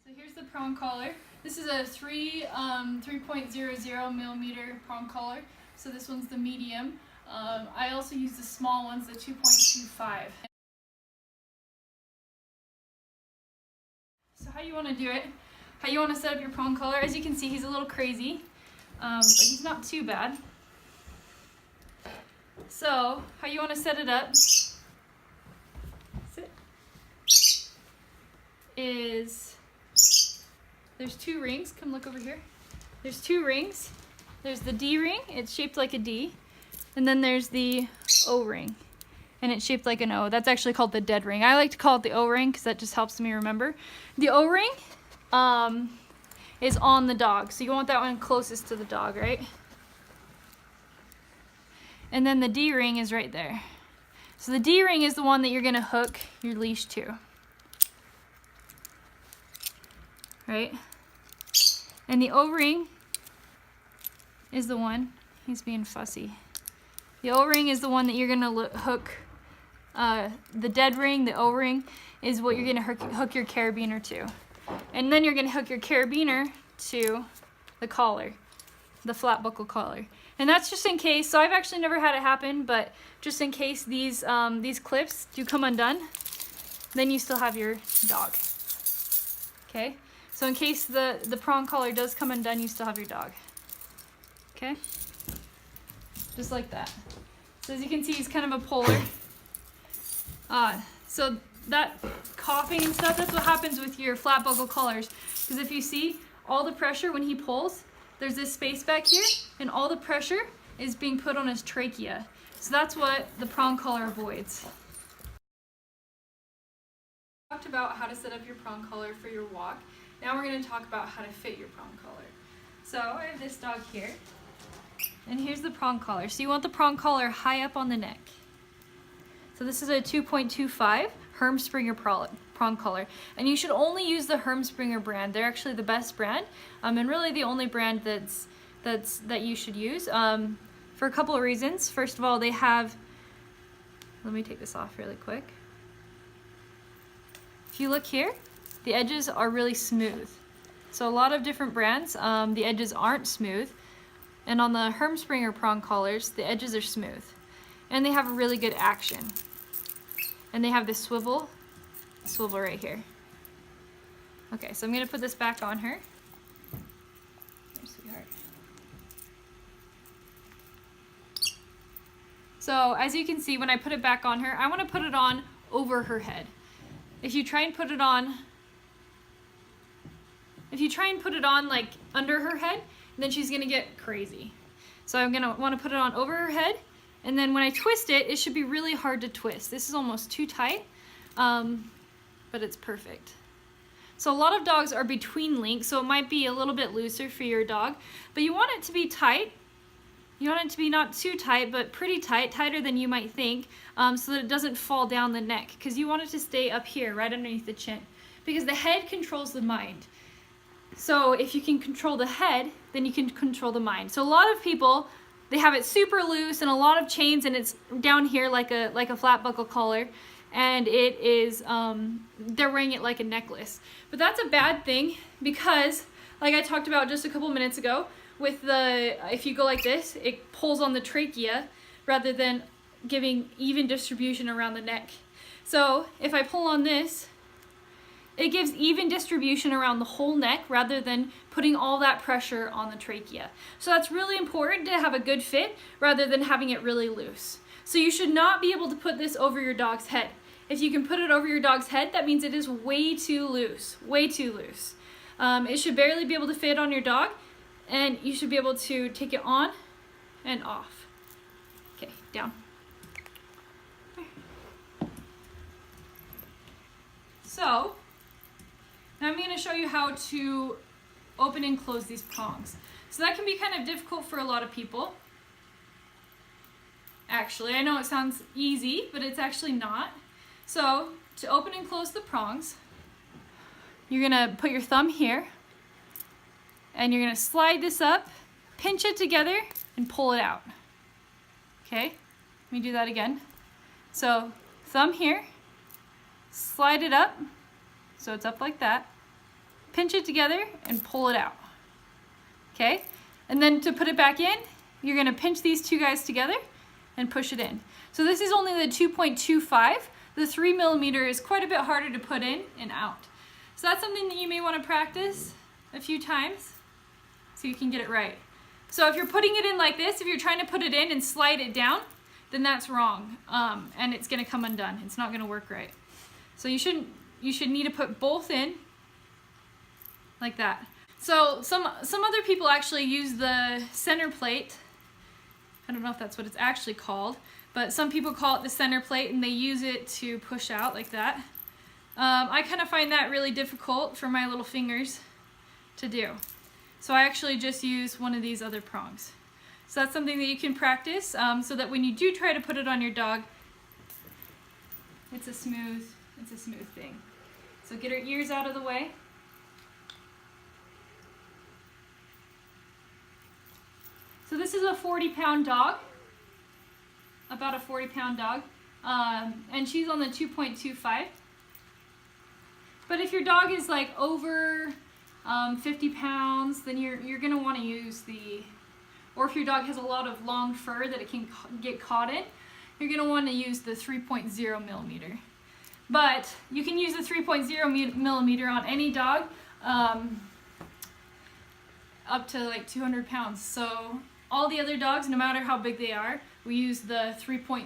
So here's the prong collar. This is a 3.00 millimeter prong collar. So this one's the medium. I also use the small ones, the 2.25. So how you want to do it, how you want to set up your prong collar, as you can see he's a little crazy, but he's not too bad. So how you want to set it up is there's two rings. Come look over here. There's two rings. There's the D ring, it's shaped like a D, and then there's the O ring, and it's shaped like an O. That's actually called the dead ring. I like to call it the O ring because that just helps me remember. The O ring is on the dog, so you want that one closest to the dog, right? And then the D ring is right there. So the D ring is the one that you're gonna hook your leash to, right? And the O ring is the one, he's being fussy. The O ring is the one that you're gonna hook, the dead ring, the O ring, is what you're gonna hook your carabiner to. And then you're gonna hook your carabiner to the collar, the flat buckle collar. And that's just in case, so I've actually never had it happen, but just in case these clips do come undone, then you still have your dog. Okay? So in case the prong collar does come undone, you still have your dog. Okay? Just like that. So as you can see, he's kind of a polar. So that coughing and stuff, that's what happens with your flat buckle collars. Because if you see, all the pressure when he pulls, there's this space back here, and all the pressure is being put on his trachea. So that's what the prong collar avoids. We talked about how to set up your prong collar for your walk. Now we're going to talk about how to fit your prong collar. So I have this dog here, and here's the prong collar. So you want the prong collar high up on the neck. So this is a 2.25 Hermspringer prong collar, and you should only use the Hermspringer brand. They're actually the best brand, and really the only brand that you should use for a couple of reasons. First of all, they have, let me take this off really quick. If you look here, the edges are really smooth. So a lot of different brands, the edges aren't smooth, and on the Hermspringer prong collars, the edges are smooth, and they have a really good action. And they have this swivel right here. Okay, so I'm gonna put this back on her. There, sweetheart. So as you can see, when I put it back on her, I want to put it on over her head. If you try and put it on like under her head, then she's gonna get crazy. So I'm gonna want to put it on over her head, and then when I twist it, it should be really hard to twist. This is almost too tight, but it's perfect. So a lot of dogs are between links, so it might be a little bit looser for your dog, but you want it to be tight. You want it to be not too tight, but pretty tight, tighter than you might think, so that it doesn't fall down the neck, because you want it to stay up here, right underneath the chin, because the head controls the mind. So if you can control the head, then you can control the mind. So a lot of people, they have it super loose and a lot of chains, and it's down here like a flat buckle collar, and it is they're wearing it like a necklace. But that's a bad thing, because like I talked about just a couple minutes ago, with if you go like this, it pulls on the trachea rather than giving even distribution around the neck. So if I pull on this, it gives even distribution around the whole neck rather than putting all that pressure on the trachea. So that's really important to have a good fit rather than having it really loose. So you should not be able to put this over your dog's head. If you can put it over your dog's head, that means it is way too loose, way too loose. It should barely be able to fit on your dog, and you should be able to take it on and off. Okay, down. So, now I'm going to show you how to open and close these prongs. So that can be kind of difficult for a lot of people. Actually, I know it sounds easy, but it's actually not. So, to open and close the prongs, you're going to put your thumb here, and you're going to slide this up, pinch it together, and pull it out. Okay, let me do that again. So, thumb here, slide it up, so it's up like that, pinch it together and pull it out. Okay? And then to put it back in, you're gonna pinch these two guys together and push it in. So this is only the 2.25. The 3 millimeter is quite a bit harder to put in and out. So that's something that you may want to practice a few times so you can get it right. So if you're putting it in like this, if you're trying to put it in and slide it down, then that's wrong, and it's gonna come undone. It's not gonna work right. So you should need to put both in like that. So some other people actually use the center plate. I don't know if that's what it's actually called, but some people call it the center plate, and they use it to push out like that. I kind of find that really difficult for my little fingers to do. So I actually just use one of these other prongs. So that's something that you can practice, so that when you do try to put it on your dog, it's a smooth thing. So get her ears out of the way. So this is a 40-pound dog, about a 40-pound dog, and she's on the 2.25. But if your dog is like over 50 pounds, then you're gonna want to use the, or if your dog has a lot of long fur that it can get caught in, you're gonna want to use the 3.0 millimeter. But you can use the 3.0 millimeter on any dog up to like 200 pounds. So all the other dogs, no matter how big they are, we use the 3.0